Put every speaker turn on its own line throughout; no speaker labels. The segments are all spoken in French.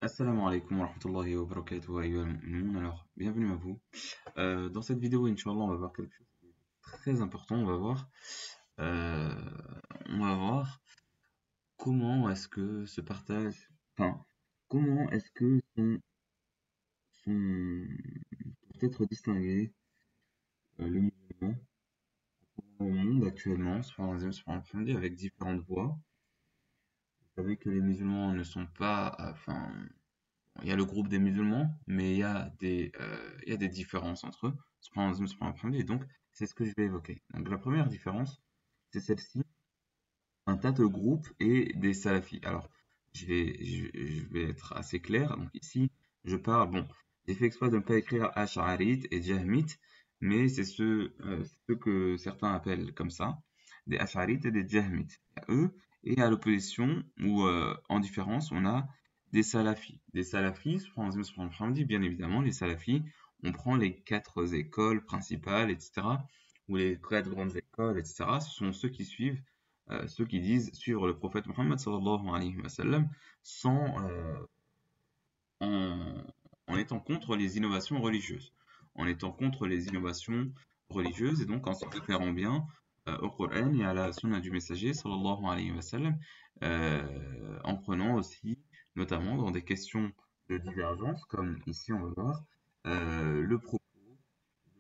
Assalamu alaikum wa rahmatullahi wa barakatuh, ayyuha al-mu'minun. Alors, bienvenue à vous. Dans cette vidéo, Inch'Allah, on va voir quelque chose de très important. Euh, on va voir comment est-ce que se partage, enfin, comment est-ce que sont peut-être distingués les musulmans au monde actuellement, avec différentes voix. Vous savez que les musulmans ne sont pas, enfin, il y a le groupe des musulmans, mais il y a des différences entre eux. Et donc, c'est ce que je vais évoquer. Donc, la première différence, c'est celle-ci, un tas de groupes et des salafis. Alors, je vais être assez clair. Donc, ici, je parle, bon, j'ai fait exprès de ne pas écrire Ash'arite et Jahmite, mais ce que certains appellent comme ça, des Ash'arites et des Jahmites. À eux, et à l'opposition, ou en différence, on a des salafis. Des salafis, bien évidemment, les salafis, on prend les quatre écoles principales, etc., ou les quatre grandes écoles, etc., ce sont ceux qui suivent ceux qui disent suivre le prophète Mohammed sallallahu alayhi wa sallam sans, en, en étant contre les innovations religieuses. En étant contre les innovations religieuses et donc en se référant bien au Coran et à la sunna du messager sallallahu alayhi wa sallam, en prenant aussi, notamment dans des questions de divergence, comme ici on va voir, le propos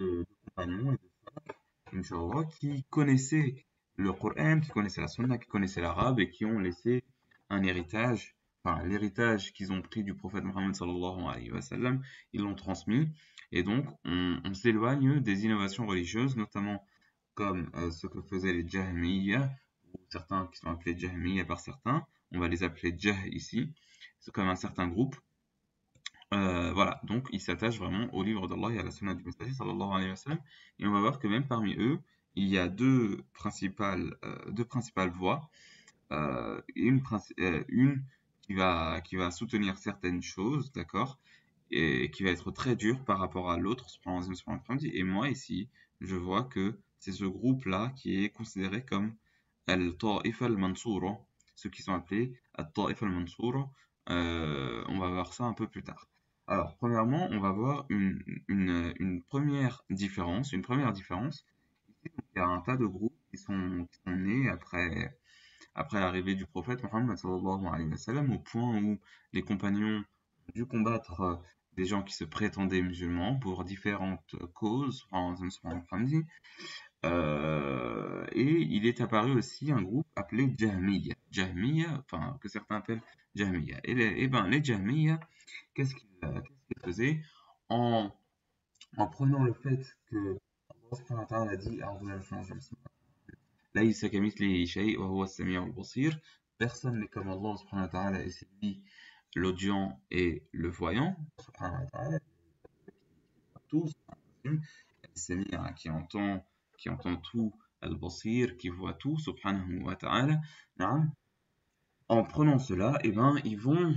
de compagnons et Inch'Allah, qui connaissaient le Coran, qui connaissaient la Sunna, qui connaissaient l'arabe et qui ont laissé un héritage, enfin l'héritage qu'ils ont pris du prophète Mohammed sallallahu alayhi wa sallam, ils l'ont transmis. Et donc, on s'éloigne des innovations religieuses, notamment comme ce que faisaient les Jahmiyyah, ou certains qui sont appelés Jahmiyyah par certains, on va les appeler Jah ici, c'est comme un certain groupe. Voilà, donc ils s'attachent vraiment au livre d'Allah et à la sunna du messager sallallahu alayhi wa sallam. Et on va voir que même parmi eux, il y a deux principales voies. Une qui va soutenir certaines choses, d'accord, et qui va être très dure par rapport à l'autre, et moi ici, je vois que c'est ce groupe-là qui est considéré comme al-Ta'ifa al-Mansoura, ceux qui sont appelés al-Ta'ifa al-Mansoura. On va voir ça un peu plus tard. Alors, premièrement, on va voir une première différence. Une première différence, il y a un tas de groupes qui sont nés après l'arrivée du prophète Mohammed sallallahu alayhi wa sallam, au point où les compagnons ont dû combattre des gens qui se prétendaient musulmans pour différentes causes, et il est apparu aussi un groupe appelé Jahmiya. Jahmiya, enfin, que certains appellent Jahmiya. Et ben, les Jahmiya, qu'est-ce qu'ils faisaient en, en prenant le fait que Allah subhanahu wa ta'ala a dit ليس كمثله شيء وهو السميع البصير. Personne n'est comme Allah subhanahu wa ta'ala et c'est lui l'audient et le voyant. Subhanahu wa ta'ala, tout, Samir qui entend tout, Al-Basir qui voit tout, subhanahu wa ta'ala. Naam. En prenant cela, eh ben, ils vont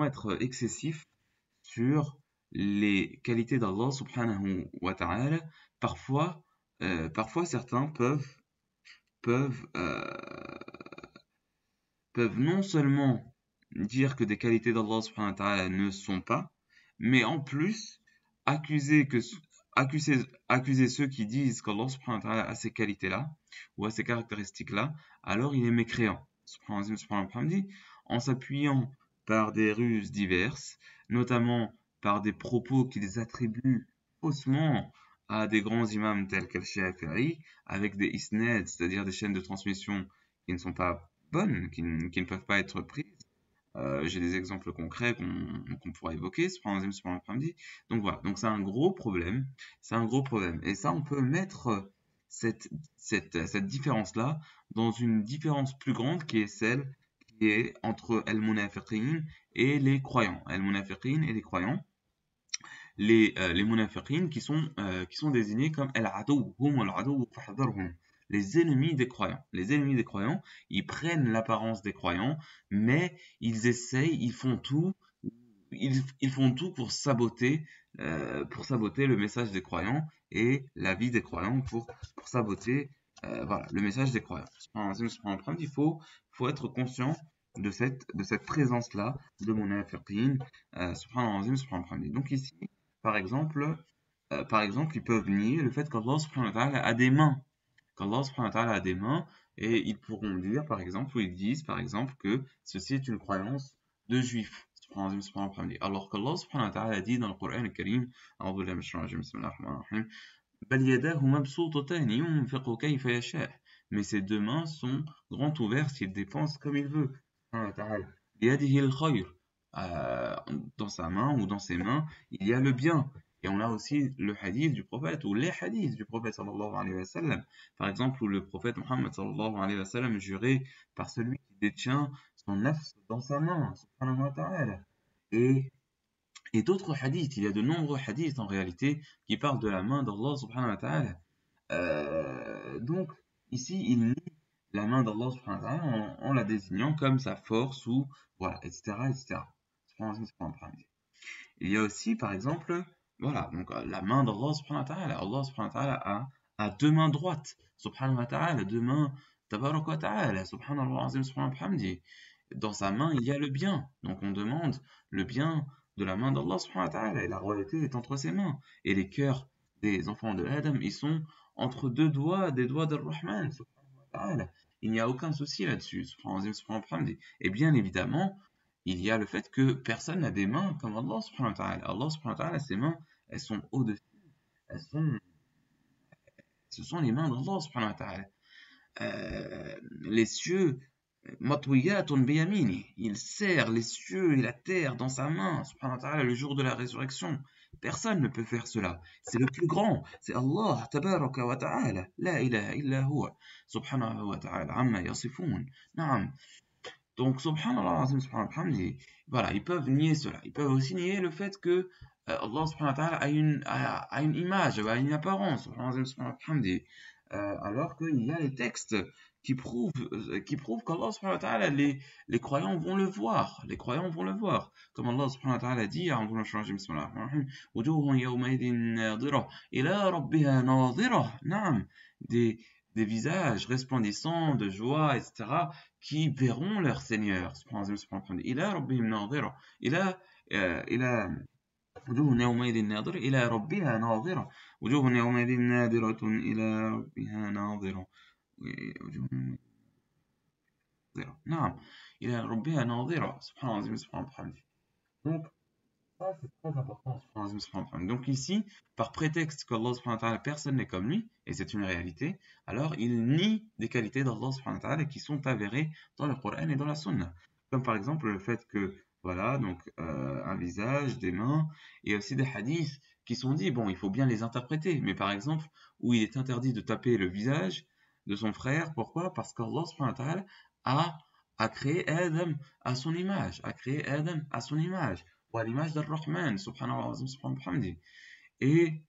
être excessifs sur les qualités d'Allah subhanahu wa ta'ala. Parfois certains peuvent, euh, peuvent non seulement dire que des qualités d'Allah subhanahu wa ta'ala ne sont pas, mais en plus accuser, que, accuser ceux qui disent qu'Allah subhanahu wa ta'ala a ces qualités-là, ou a ces caractéristiques-là, alors il est mécréant. Subhanahu wa ta'ala, en s'appuyant par des ruses diverses, notamment par des propos qu'ils attribuent faussement à des grands imams tels qu'Al-Shafi'i, avec des isnad, c'est-à-dire des chaînes de transmission qui ne sont pas bonnes, qui ne peuvent pas être prises. J'ai des exemples concrets qu'on pourra évoquer, sur l'après-midi. Donc voilà, donc c'est un gros problème, c'est un gros problème. Et ça, on peut mettre cette différence-là dans une différence plus grande qui est celle qui est entre al-munafiqin et les croyants. Al-munafiqin et les croyants. Les munafiqin qui sont désignés comme al-adow, hum al-adow fahdharhum, les ennemis des croyants. Les ennemis des croyants, ils prennent l'apparence des croyants, mais ils essayent, ils font tout pour saboter le message des croyants et la vie des croyants pour saboter voilà, le message des croyants. Il faut être conscient de cette présence-là de munafiqin, subhanallah, subhanallah. Donc ici, par exemple, ils peuvent nier le fait qu'Allah subhanahu wa ta'ala a des mains, qu'Allah subhanahu wa ta'ala a des mains, et ils pourront dire, par exemple, ou ils disent, par exemple, que ceci est une croyance de juifs, subhanallah, subhanallah. Alors qu'Allah subhanahu wa ta'ala dit dans le Coran al-Karim, أعوذ بالله من الشيطان الرجيم بسم الله الرحمن الرحيم بل يداه مبسوطتان ينفق كيف يشاء. Mais ses deux mains sont grandes ouvertes, il dépense comme il veut. بيده الخير. Dans sa main ou dans ses mains, il y a le bien. Et on a aussi le hadith du prophète ou les hadiths du prophète sallallahu alayhi wa sallam. Par exemple, où le prophète Muhammad sallallahu alayhi wa sallam jurait par celui qui détient son nafs dans sa main, subhanahu wa ta'ala. Et d'autres hadiths, il y a de nombreux hadiths en réalité qui parlent de la main d'Allah subhanahu wa ta'ala. Donc, ici, il nie la main d'Allah subhanahu wa ta'ala en la désignant comme sa force ou, voilà, etc., etc. Il y a aussi, par exemple, voilà, donc la main d'Allah subhanahu wa ta'ala. Allah subhanahu wa ta'ala a deux mains droites, subhanahu wa ta'ala, deux mains, tabarak wa ta'ala, subhanallah azim, subhanahu wa ta'ala. Dans sa main, il y a le bien. Donc on demande le bien de la main d'Allah subhanahu wa ta'ala. Et la royauté est entre ses mains. Et les cœurs des enfants de Adam, ils sont entre deux doigts, des doigts d'Ar-Rahman, subhanahu wa ta'ala. Il n'y a aucun souci là-dessus, subhanahu wa ta'ala. Et bien évidemment, il y a le fait que personne n'a des mains comme Allah subhanahu wa ta'ala. Allah subhanahu wa ta'ala, ses mains, elles sont au-dessus. Elles sont, ce sont les mains d'Allah subhanahu wa ta'ala. Les cieux, matwiyatun biyamini, il serre les cieux et la terre dans sa main, subhanahu wa ta'ala, le jour de la résurrection. Personne ne peut faire cela. C'est le plus grand. C'est Allah, tabaraka wa ta'ala. La ilaha illa huwa, subhanahu wa ta'ala, amma yasifun. Naam. Donc, subhanallah, subhanallah, voilà, ils peuvent nier cela. Ils peuvent aussi nier le fait que Allah subhanahu wa ta'ala a une image, a une apparence, subhanallah, alors qu'il y a les textes qui prouvent qu'Allah subhanahu wa ta'ala, les croyants vont le voir. Les croyants vont le voir. Comme Allah subhanahu wa ta'ala dit, وجوه يومئذ ناظرة إلى ربها ناظرة. نعم, des visages resplendissants de joie, etc., qui verront leur Seigneur. إلى ربهم ناظرة. إلى وجوه يومئذ ناظرة إلى ربها ناظرة. وجوه يومئذ نادرة إلى ربها ناظرة. وجوه ناظرة. نعم. إلى ربها ناظرة. سبحان الله سبحان الله. Donc, ça, c'est très important. Donc ici, par prétexte qu'Allah subhanahu wa ta'ala, personne n'est comme lui, et c'est une réalité, alors il nie des qualités d'Allah subhanahu wa ta'ala qui sont avérées dans le Coran et dans la Sunna. Comme par exemple le fait que, voilà, donc un visage, des mains, et aussi des hadiths qui sont dits, bon, il faut bien les interpréter, mais par exemple, où il est interdit de taper le visage de son frère, pourquoi? Parce qu'Allah subhanahu wa ta'ala a créé Adam à son image, ou à l'image d'Ar-Rahman, subhanahu wa ta'ala. Et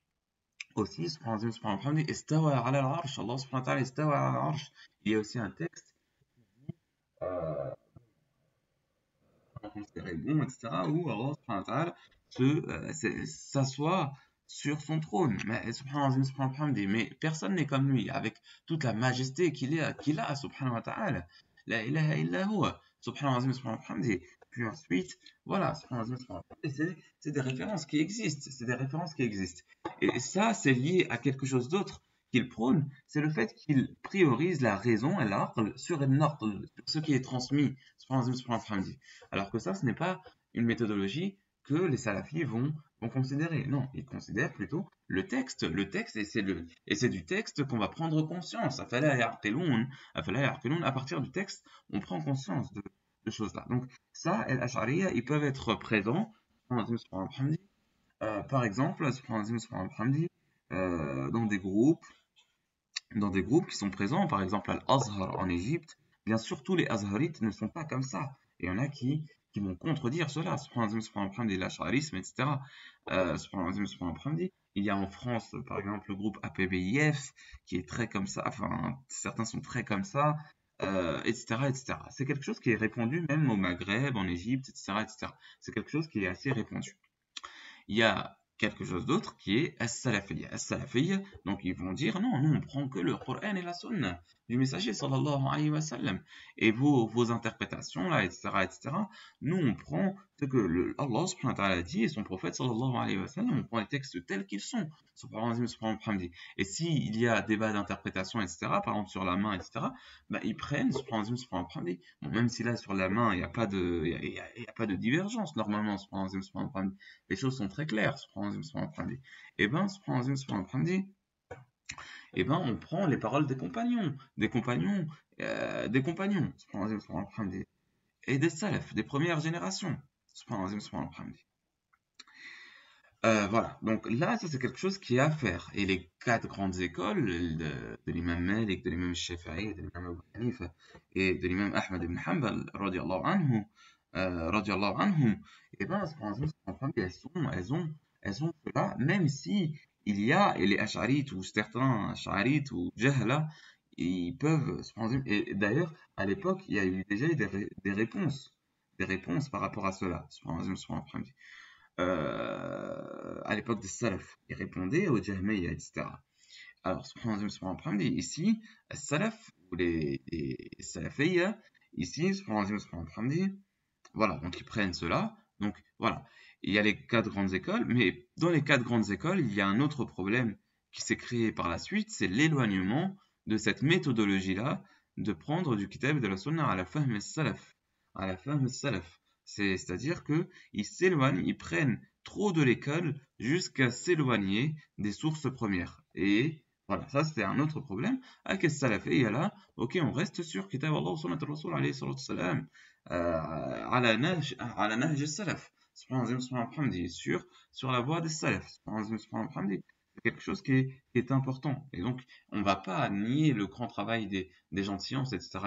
aussi, subhanahu wa ta'ala, istawa ala al-arsh, Allah subhanahu wa ta'ala, istawa ala al-arsh. Il y a aussi un texte qui dit, bon, etc., où Allah subhanahu wa ta'ala s'assoit sur son trône. Mais, subhanahu wa ta'ala, mais personne n'est comme lui, avec toute la majesté qu'il a, subhanahu wa ta'ala. La ilaha illa huwa, subhanahu wa ta'ala. Puis ensuite, voilà, c'est des références qui existent, Et ça, c'est lié à quelque chose d'autre qu'il prône, c'est le fait qu'il priorise la raison et l'aql sur ce qui est transmis, alors que ça, ce n'est pas une méthodologie que les salafis vont considérer. Non, ils considèrent plutôt le texte, et c'est du texte qu'on va prendre conscience. À partir du texte, on prend conscience de choses-là. Donc ça, al-Ash'ariya, ils peuvent être présents, par exemple, dans des groupes qui sont présents, par exemple Al-Azhar en Égypte. Bien sûr, tous les Azharites ne sont pas comme ça. Et il y en a qui vont contredire cela, l'Ash'arisme, etc. Il y a en France, par exemple, le groupe APBIF, qui est très comme ça, enfin, certains sont très comme ça, etc., etc. C'est quelque chose qui est répandu même au Maghreb, en Égypte, etc., etc. C'est quelque chose qui est assez répandu. Il y a quelque chose d'autre qui est as-salafiyya. As-salafiyya, donc ils vont dire non, nous on prend que le Coran et la Sunna. du messager sallallahu alayhi wa sallam. Et vos interprétations, là, etc., etc., nous, on prend ce que Allah subhanahu wa ta'ala dit et son prophète sallallahu alayhi wa sallam, on prend les textes tels qu'ils sont. Et s'il y a débat d'interprétation, etc., par exemple sur la main, etc., bah, ils prennent, bon, même si là, sur la main, il n'y a pas de, il y a pas de divergence, normalement, les choses sont très claires, et ben, eh ben, on prend les paroles des compagnons, et des salafs, des premières générations. Voilà, donc là, ça c'est quelque chose qui est à faire. Et les quatre grandes écoles de l'imam Malik, de l'imam Shafi'i, de l'imam Abu Hanifa et de l'imam Ahmad ibn Hanbal, radiallahu anhum, et ben, elles ont cela, même si il y a, et les Ash'arites ou certains Ash'arites ou Jahla, ils peuvent, et d'ailleurs, à l'époque, il y a eu déjà eu des réponses par rapport à cela, à l'époque des Salaf. Ils répondaient aux Jahmiyyah, etc. Alors, subhanallah, ici, les Salaf, ou les Salafiyya, ici, subhanallah, voilà, donc ils prennent cela. Donc, voilà, il y a les quatre grandes écoles, mais dans les quatre grandes écoles, il y a un autre problème qui s'est créé par la suite, c'est l'éloignement de cette méthodologie-là de prendre du kitab et de la sunna à la fahm salaf. À la fahm salaf. C'est-à-dire qu'ils s'éloignent, ils prennent trop de l'école jusqu'à s'éloigner des sources premières. Et voilà, ça c'est un autre problème. Avec les salafiyya là, ok, on reste sur kitab Allah wa sunnat al-Rasul alayhi salatu salam. على نهج السلف سبحان الله sur la voie des salafs c'est quelque chose qui est important et donc on va pas nier le grand travail des gens de science etc.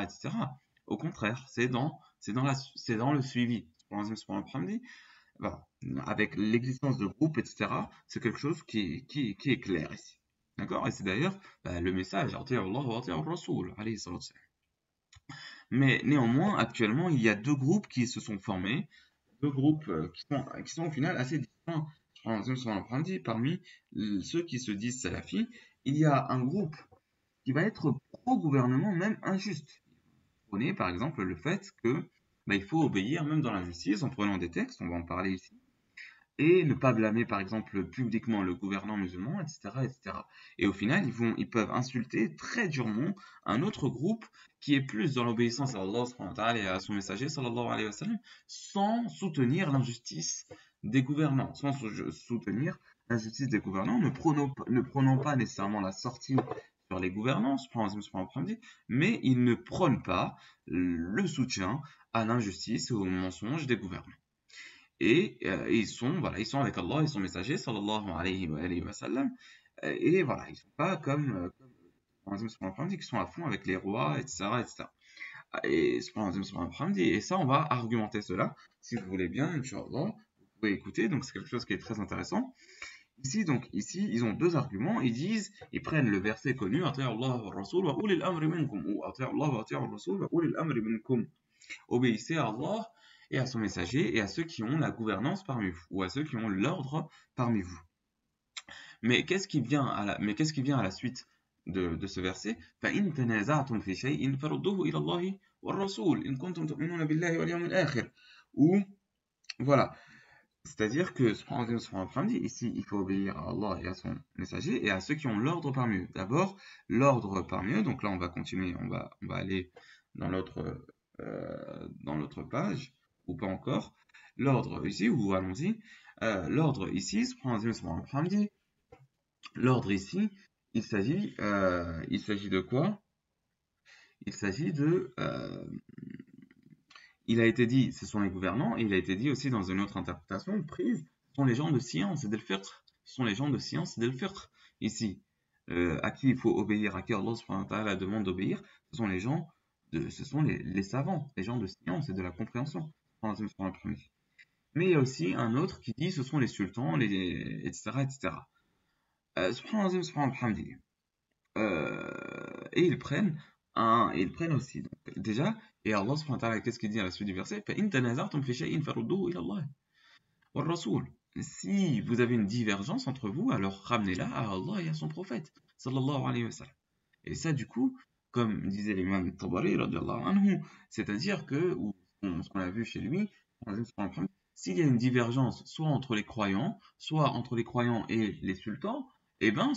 Au contraire c'est dans le suivi voilà. Avec l'existence de groupes etc. c'est quelque chose qui est clair ici d'accord et c'est d'ailleurs le message Allah wa Rasul alayhi salatu salam. Mais néanmoins, actuellement, il y a deux groupes qui se sont formés, deux groupes qui sont au final assez distincts. Parmi ceux qui se disent salafis, il y a un groupe qui va être pro-gouvernement, même injuste. Prenez par exemple le fait que il faut obéir même dans l'injustice en prenant des textes, on va en parler ici et ne pas blâmer par exemple publiquement le gouvernant musulman, etc., etc. Et au final, ils peuvent insulter très durement un autre groupe qui est plus dans l'obéissance à Allah subhanahu wa ta'ala et à son messager sallallahu alayhi wa sallam, sans soutenir l'injustice des gouvernants, ne prenant pas nécessairement la sortie sur les gouvernants, mais ils ne prônent pas le soutien à l'injustice et au mensonge des gouvernants. Et ils sont voilà, ils sont avec Allah et son messager sallallahu alayhi wa sallam et voilà, ils sont pas comme qui sont à fond avec les rois etc. Et ça on va argumenter cela si vous voulez bien inchallah vous pouvez écouter donc c'est quelque chose qui est très intéressant ici ils ont deux arguments ils prennent le verset connu ati'u Allah wa Rasul wa ulil amri minkum ou ati'u Allah wa ati'u Rasul wa ulil amri minkum obéissez à Allah et à son messager et à ceux qui ont la gouvernance parmi vous, ou à ceux qui ont l'ordre parmi vous. Mais qu'est-ce qui vient à la suite de ce verset فَإِن تَنَازَعْتُمْ فِي شَيْءٍ فَرُدُّوهُ إِلَى اللَّهِ وَالرَّسُولِ إِن كُنتُمْ تُؤْمِنُونَ بِاللَّهِ وَالْيَوْمِ الْآخِرِ Ou, voilà, c'est-à-dire que ici, il faut obéir à Allah et à son messager et à ceux qui ont l'ordre parmi eux. D'abord, l'ordre parmi eux, donc là on va continuer, on va aller dans l'autre page, ou pas encore. L'ordre ici, ou allons-y. L'ordre ici, l'ordre ici, il s'agit de quoi? Il s'agit de il a été dit, ce sont les gouvernants, et il a été dit aussi dans une autre interprétation prise, ce sont les gens de science et d'el-fiqh. Ce sont les gens de science et d'el-fiqh. Ici, à qui il faut obéir, à qui Allah subhanahu wa ta'ala demande d'obéir, ce sont ce sont les savants, les gens de science et de la compréhension. Mais il y a aussi un autre qui dit ce sont les sultans, etc., etc. Et ils prennent aussi. Donc, déjà, et Allah subhanahu wa ta'ala, qu'est-ce qu'il dit à la suite du verset فَإِن تَنَازَعْتُمْ فِي شَيْءٍ فَرُدُّوهُ إِلَى اللَّهِ وَالرَّسُولِ Si vous avez une divergence entre vous, alors ramenez-la à Allah et à son prophète, sallallahu alayhi wa sallam. Et ça, du coup, comme disait l'imam Tabari, radiallahu anhu, c'est-à-dire que, ou ce qu'on a vu chez lui, s'il y a une divergence soit entre les croyants, soit entre les croyants et les sultans, eh ben,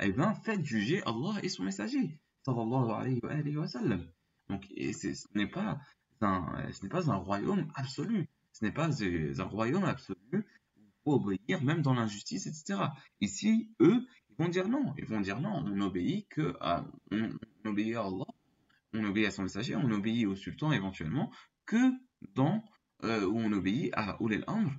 eh ben, faites juger Allah et son messager, sallallahu alayhi wa sallam. Donc, ce n'est pas ce n'est pas un royaume absolu, ce n'est pas un royaume absolu, faut obéir même dans l'injustice, etc. Ici, eux, ils vont dire non, on obéit on obéit à Allah, on obéit à son messager, on obéit au sultan éventuellement, que dans, où on obéit à Ulil Amr,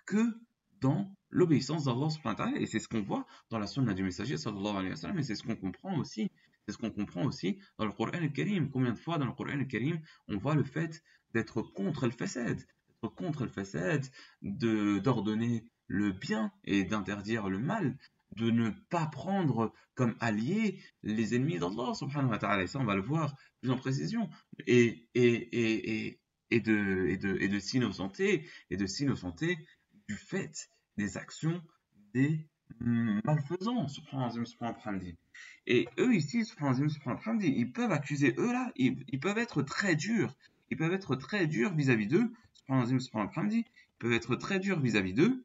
que dans l'obéissance d'Allah subhanahu wa ta'ala, et c'est ce qu'on voit dans la sunna du messager sallallahu alayhi wa sallam, et c'est ce qu'on comprend aussi, c'est ce qu'on comprend aussi dans le Coran al-Karim. Combien de fois dans le Coran al-Karim on voit le fait d'être contre le fasad, d'être contre le fasad, d'ordonner le bien et d'interdire le mal, de ne pas prendre comme alliés les ennemis d'Allah subhanahu wa ta'ala, et ça on va le voir plus en précision, et, et, et, et, et de s'innocenter, et de s'innocenter du fait des actions des malfaisants, subhanallah, subhanallah. Et eux ici, subhanallah, subhanallah, ils peuvent accuser eux là, ils peuvent être très durs, ils peuvent être très durs vis-à-vis d'eux, subhanallah, subhanallah, ils peuvent être très durs vis-à-vis d'eux,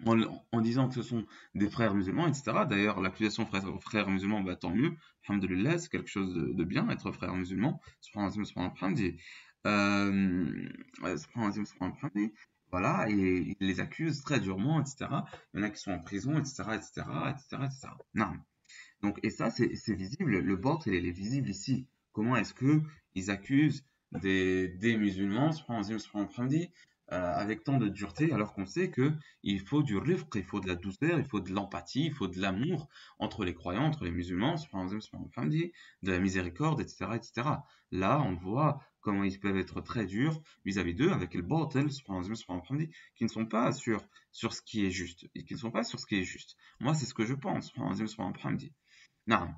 en disant que ce sont des frères musulmans, etc. D'ailleurs, l'accusation frère musulman, bah, tant mieux, alhamdulillah, c'est quelque chose de bien, être frère musulman, subhanallah, subhanallah, subhanallah, subhanallah, voilà, et ils les accusent très durement, etc. Il y en a qui sont en prison, etc., etc., etc., etc. Non. Donc, et ça, c'est visible, le batil, il est visible ici. Comment est-ce que ils accusent des musulmans, subhanallah, avec tant de dureté, alors qu'on sait que il faut du rifq, il faut de la douceur, il faut de l'empathie, il faut de l'amour entre les croyants, entre les musulmans, subhanallah, de la miséricorde, etc., etc. Là, on voit comment ils peuvent être très durs vis-à-vis d'eux avec le batil, subhanallah, qui ne sont pas sur ce qui est juste, et qui ne sont pas sur ce qui est juste. Moi, c'est ce que je pense, subhanallah. Non.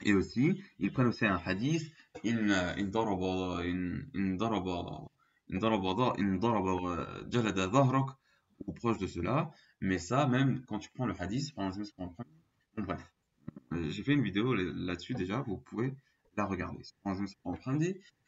Et aussi, ils prennent aussi un hadith, إن ضرب إن ضرب إن ضرب جلد ظهرك, ou proche de cela, mais ça, même quand tu prends le hadith, par exemple, bon, bref, j'ai fait une vidéo là-dessus déjà, vous pouvez la regarder,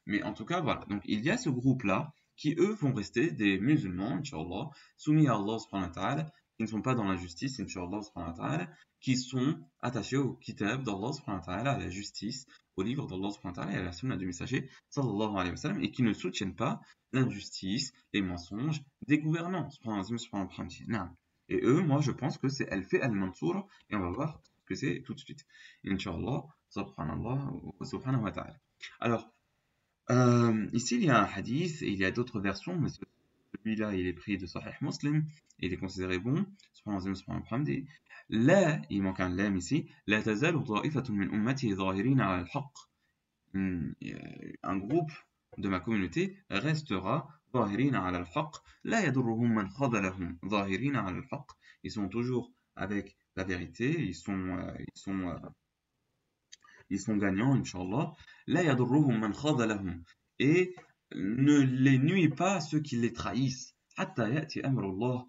mais en tout cas, voilà, donc il y a ce groupe-là, qui eux vont rester des musulmans, Inch'Allah, soumis à Allah subhanahu wa ta'ala, qui ne sont pas dans l'injustice, Inch'Allah subhanahu wa ta'ala, qui sont attachés au kitab d'Allah subhanahu wa ta'ala, à la justice, au livre d'Allah subhanahu wa ta'ala et à la sunna du messager sallallahu alayhi wa sallam, et qui ne soutiennent pas l'injustice, les mensonges des gouvernants subhanahu wa ta'ala. Et eux, moi je pense que c'est al-fi al-mansour, et on va voir ce que c'est tout de suite. Inch'Allah, subhanallah, subhanahu wa ta'ala. Alors, ici il y a un hadith, et il y a d'autres versions, mais celui-là il est pris de Sahih Muslim, et il est considéré bon, subhanallah, subhanallah. Là, il manque un lam ici, لا تزال طائفة من أمتي ظاهرين على الحق. Un groupe de ma communauté restera ظاهرين على الحق لا يضرهم من خذلهم ظاهرين على الحق. Ils sont toujours avec la vérité, ils sont gagnants, Inch'Allah. لا يضرهم من خذلهم, et ne les nuit pas ceux qui les trahissent. حتى يأتي أمر الله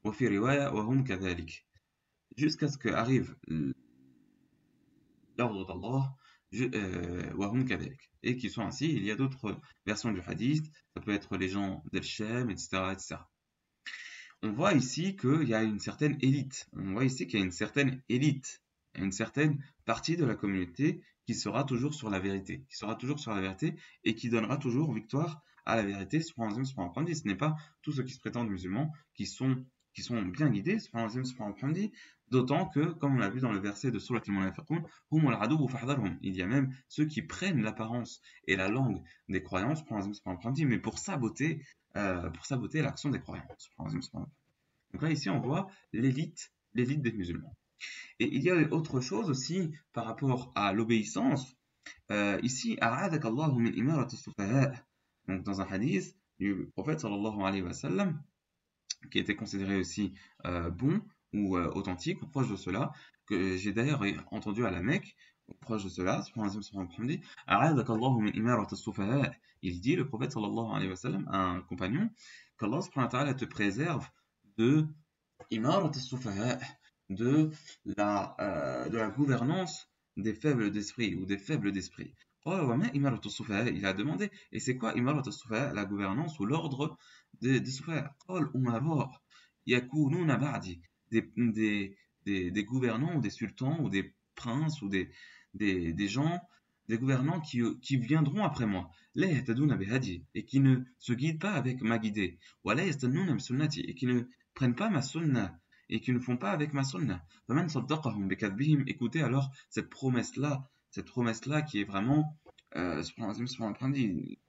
وفي رواية وهم كذلك, jusqu'à ce qu'arrive l'ordre d'Allah, et qui sont ainsi. Il y a d'autres versions du hadith, ça peut être les gens d'El-Shem, etc., etc. On voit ici qu'il y a une certaine élite, une certaine partie de la communauté qui sera toujours sur la vérité, et qui donnera toujours victoire à la vérité. Ce n'est pas tous ceux qui se prétendent musulmans qui sont bien guidés, d'autant que, comme on l'a vu dans le verset de Surat al-Munafiqun, il y a même ceux qui prennent l'apparence et la langue des croyants, mais pour saboter l'action des croyants. Donc là, ici, on voit l'élite des musulmans. Et il y a autre chose aussi par rapport à l'obéissance. Ici, donc dans un hadith du prophète sallallahu alayhi wa sallam, qui était considéré aussi bon ou authentique, ou proche de cela, que j'ai d'ailleurs entendu à la Mecque, proche de cela, il dit, le prophète sallallahu alayhi wa sallam, à un compagnon, qu'Allah subhanahu wa ta'ala te préserve de imarat al-sufaha, de la gouvernance des faibles d'esprit ou des faibles d'esprit. Il a demandé, et c'est quoi Imarat al-Sufaha, la gouvernance ou l'ordre des Sufaha? Yakununa ba'di, des gouvernants ou des sultans ou des princes ou des gens, des gouvernants qui viendront après moi. La yahtaduna bihadi, et qui ne se guident pas avec ma guidée. Wa la yastannuna bisunnati, et qui ne prennent pas ma sunna, et qui ne font pas avec ma sunna. Faman saddaqahum bikadbihim, écoutez alors cette promesse-là qui est vraiment,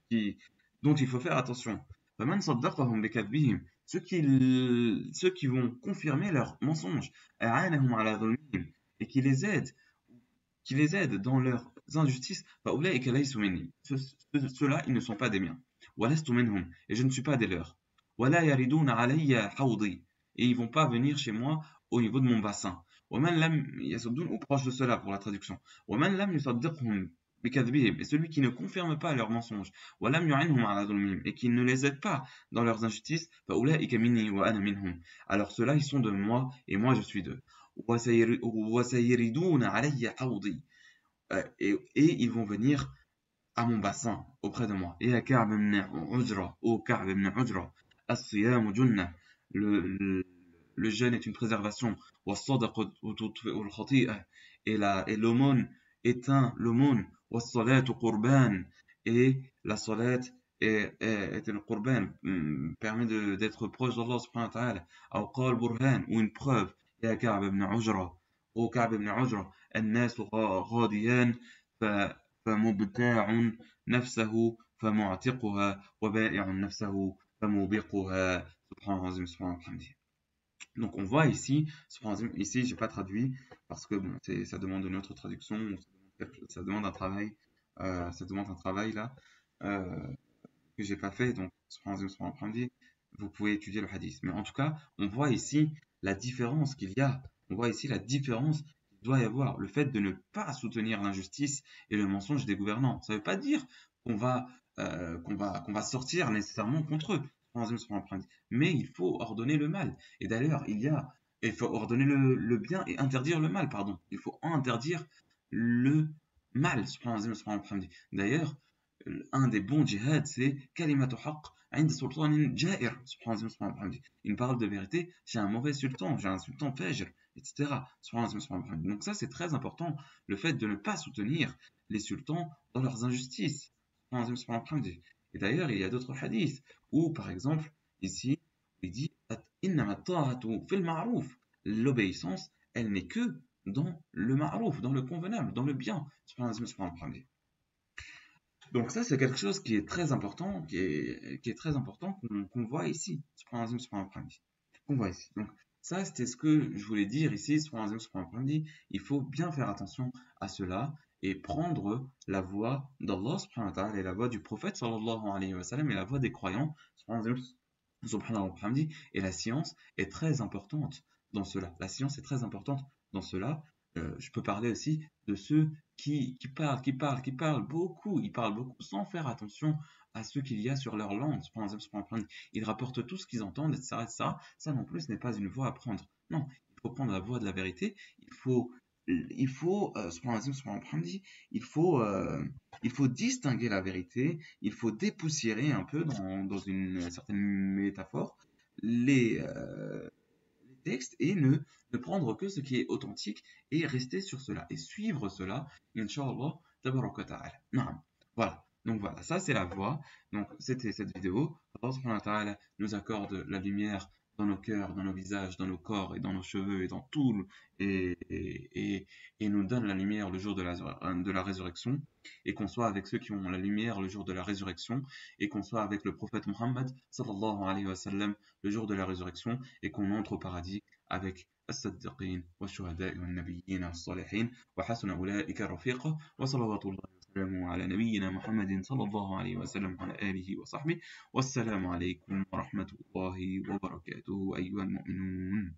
qui, dont il faut faire attention. Faman saddaqahum bikadbihim, ceux qui vont confirmer leurs mensonges, a'anahum ala dhulmihim, et qui les aident dans leurs injustices, فأولئك ليسوا مني. Ceux-là, ils ne sont pas des miens. ولست منهم, et je ne suis pas des leurs. ولا يردون علي حوضي, et ils vont pas venir chez moi au niveau de mon bassin. ومن لم يصدون, ou proche de cela pour la traduction. ومن لم يصدقهم بكذبهم, et celui qui ne confirme pas leurs mensonges. ولم يعنهم على ظلمهم, et qui ne les aide pas dans leurs injustices. فأولئك مني وأنا منهم. Alors ceux-là, ils sont de moi et moi je suis d'eux. وسيردون علي حوضي, et ils vont venir à mon bassin auprès de moi. Et à Ka'b ibn Ujra, au Ka'b ibn Ujra, as-siyam junnah, le jeûne est une préservation. Was-sadaqatu tudfi'u al-khati'ah, et l'aumône éteint l'aumône. Was-salatu qurban, et la salat est le qurban, permet d'être proche d'Allah subhanahu wa ta'ala. Aw qal burhan, ou une preuve. Et à Ka'b ibn Ujra, au Ka'b ibn Ujra, الناس غاديان فمبتاع نفسه فمعتقها وبائع نفسه فموبقها. Donc on voit ici, ici j'ai pas traduit parce que bon, ça demande une autre traduction, ça demande un travail, là que j'ai pas fait, donc vous pouvez étudier le hadith. Mais en tout cas, on voit ici la différence qu'il y a. On voit ici la différence qu'il doit y avoir. Le fait de ne pas soutenir l'injustice et le mensonge des gouvernants. Ça ne veut pas dire qu'on va, qu'on va sortir nécessairement contre eux. Mais il faut ordonner le mal. Et d'ailleurs, il faut ordonner le bien et interdire le mal, pardon. Il faut interdire le mal. D'ailleurs, un des bons djihad, c'est kalimatu haqq 'inda sultanin ja'ir. Il parle de vérité chez un mauvais sultan, chez un sultan fajr, etc. Donc ça, c'est très important, le fait de ne pas soutenir les sultans dans leurs injustices. Et d'ailleurs, il y a d'autres hadiths où, par exemple, ici, il dit innama ta'atu fil ma'ruf. L'obéissance, elle n'est que dans le ma'ruf, dans le convenable, dans le bien. Donc ça, c'est quelque chose qui est très important, qu'on voit ici. Qu'on voit ici. Donc ça, c'était ce que je voulais dire ici. Il faut bien faire attention à cela et prendre la voie d'Allah subhanahu wa ta'ala et la voie du prophète sallallahu alayhi wa sallam et la voie des croyants subhanahu wa ta'ala. Et la science est très importante dans cela. La science est très importante dans cela. Je peux parler aussi de ceux qui parlent beaucoup, ils parlent beaucoup sans faire attention à ce qu'il y a sur leur langue. Ils rapportent tout ce qu'ils entendent, etc., etc. Ça non plus n'est pas une voie à prendre. Non, il faut prendre la voie de la vérité. Il faut distinguer la vérité. Il faut dépoussiérer un peu dans une certaine métaphore les textes et ne prendre que ce qui est authentique et rester sur cela et suivre cela, Inch'Allah, tabaraka ta'ala. Naam. Voilà. Donc voilà, ça c'est la voie. Donc c'était cette vidéo. Allah subhanahu wa ta'ala nous accorde la lumière dans nos cœurs, dans nos visages, dans nos corps et dans nos cheveux et dans tout et nous donne la lumière le jour de la résurrection et qu'on soit avec ceux qui ont la lumière le jour de la résurrection et qu'on soit avec le prophète Muhammad sallallahu alayhi wa sallam le jour de la résurrection et qu'on entre au paradis avec الصديقين والشهداء والنبيين والصالحين وحسن أولئك رفيقا وصلوات الله وسلامه على نبينا محمد صلى الله عليه وسلم وعلى آله وصحبه والسلام عليكم ورحمة الله وبركاته أيها المؤمنون.